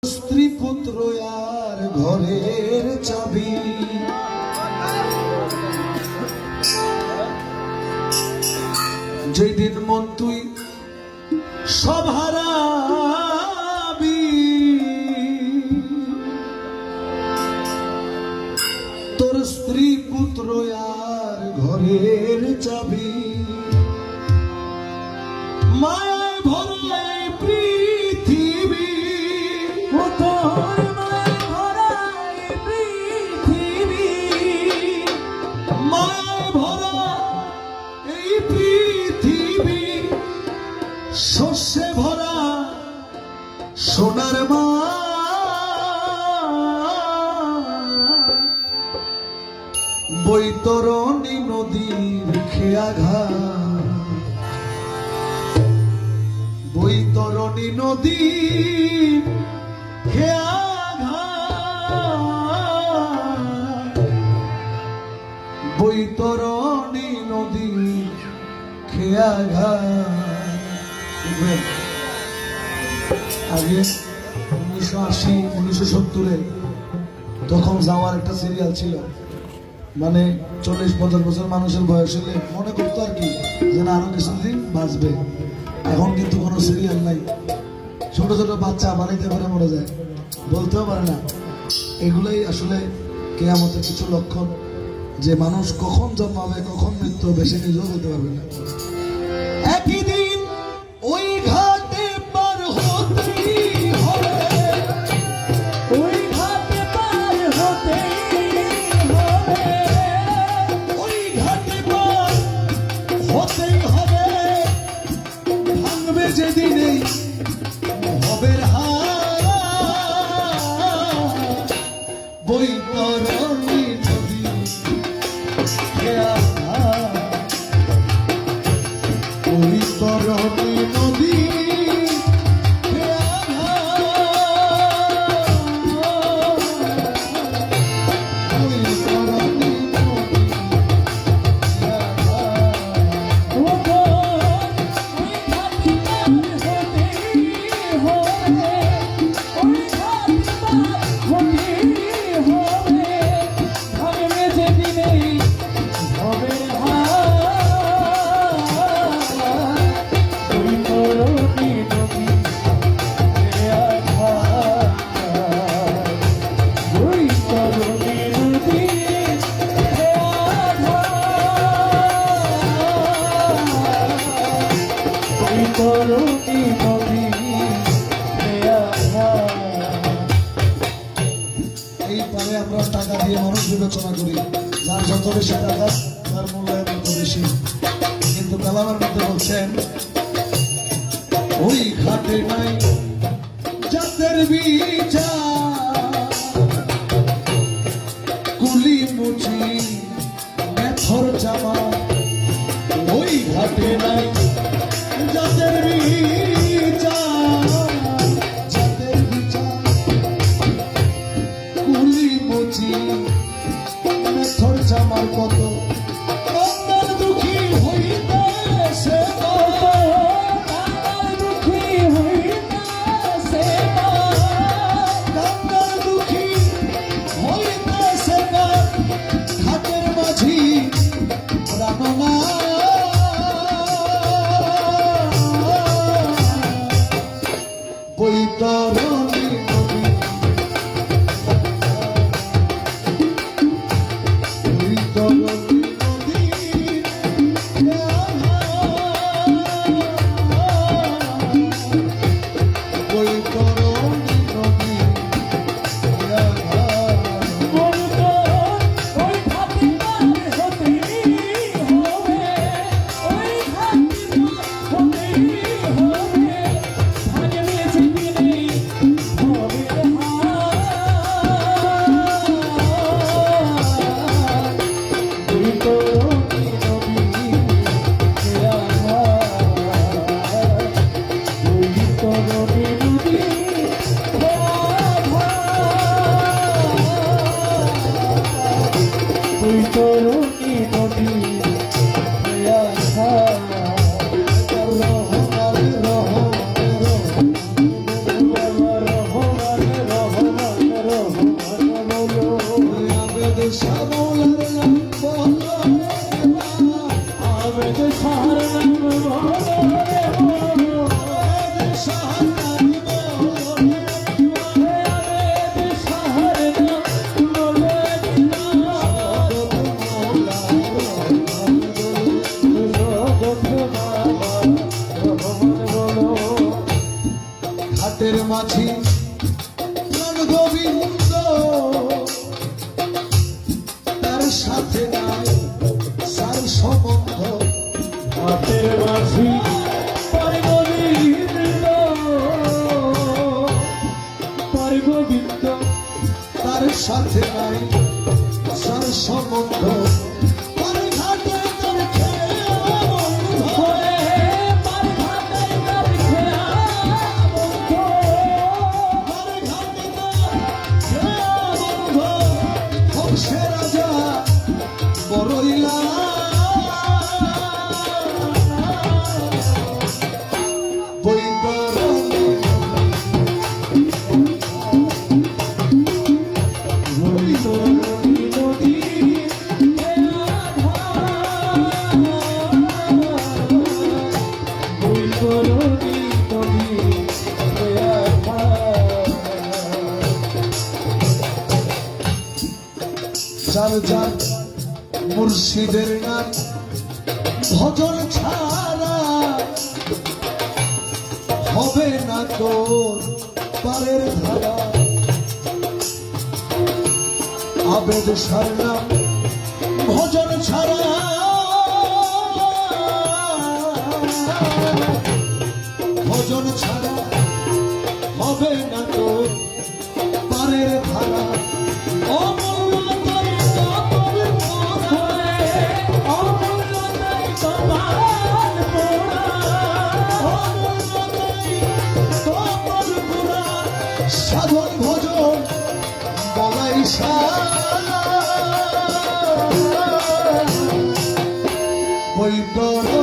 স্ত্রী পুত্র আর ঘরের চাবি, যেদিন মন তুই সব হারাবি, তোর স্ত্রী পুত্র আর ঘরের চাবি, মায়ায় ভরা পৃথিবী, মায়ায় ভরা এই পৃথিবী, শস্যে ভরা সোনার মা, বৈতরণী নদীর খেয়াঘাট, বৈতরণী নদীর খেয়াঘাট, বৈতরণী নদীর খেয়াঘাট। আগে 1980-1970-এ তখন যাওয়ার একটা সিরিয়াল ছিল, মানে 40-50 বছর মানুষের বয়স হলে মনে করতো আর কি যেন আরো কিছুদিন বাঁচবে। এখন কিন্তু কোনো সিরিয়াল নাই, ছোট ছোট বাচ্চা বাড়িতে পারে মরে যায়, বলতেও পারে না। এগুলোই আসলে কিয়ামতের কিছু লক্ষণ, যে মানুষ কখন জন্মাবে কখন মৃত্যু হবে সে নিজেও বলতে পারবে না। একই দিন ওই ঘাটে পার হতেই হবে, ওই ঘাটে পার হতেই হবে, ওই ঘাটে পার হতেই হবে, ভাঙবে যেদিনে হবে হাত, বৈতরণী নদী খেয়াঘাট, বৈতরণী নদী এই পারে আমরা টাকা দিয়ে মানুষ বিবেচনা করি, যার যত বেশি টাকা তার মূল্যায়ন তত বেশি। কিন্তু কালামের মধ্যে বলছেন ওই ঘাটে নাই জাতের বিচার, কুলি মুচি মেথর জামা, ওই ঘাটে নাই জাতের বিচার, জাতের বিচার, কুলি মুচি মেথর জামার কত কান্নার দুঃখী হইতেছে, কান্নার দুঃখী হইতেছে, কান্নার দুঃখী হইতেছে, ঘাটের মাঝি রামনা, বৈতরণী নদী, বৈতরণী নদী বৈতরণী নদী প্রাণ গোবিন্দ তার সাথে নাই সার সম্বন্ধ হাতের বাঁশি পরে গোবিন্দ পরে গোবিন্দ তার সাথে নাই সার সম্বন্ধ তার ঘাটে তার খেয়া বন্ধু। পরে পার ঘাটে তার খেয়া বন্ধ তার ঘাটে তার খেয়া বন্ধু। হংসে রাজা বড়ইলা বৈতরণী বৈতরণী নদী বৈতরণী নদী যার যার মুর্শিদের নাম ভজন ছাড়া হবে না তোর পারের ধারা আবেদ সারলাম ভজন ছাড়া ভজন ছাড়া হবে না তোর পারের ধারা অমূল্য তোর তোর সাধন ভজন বলাই বৈতর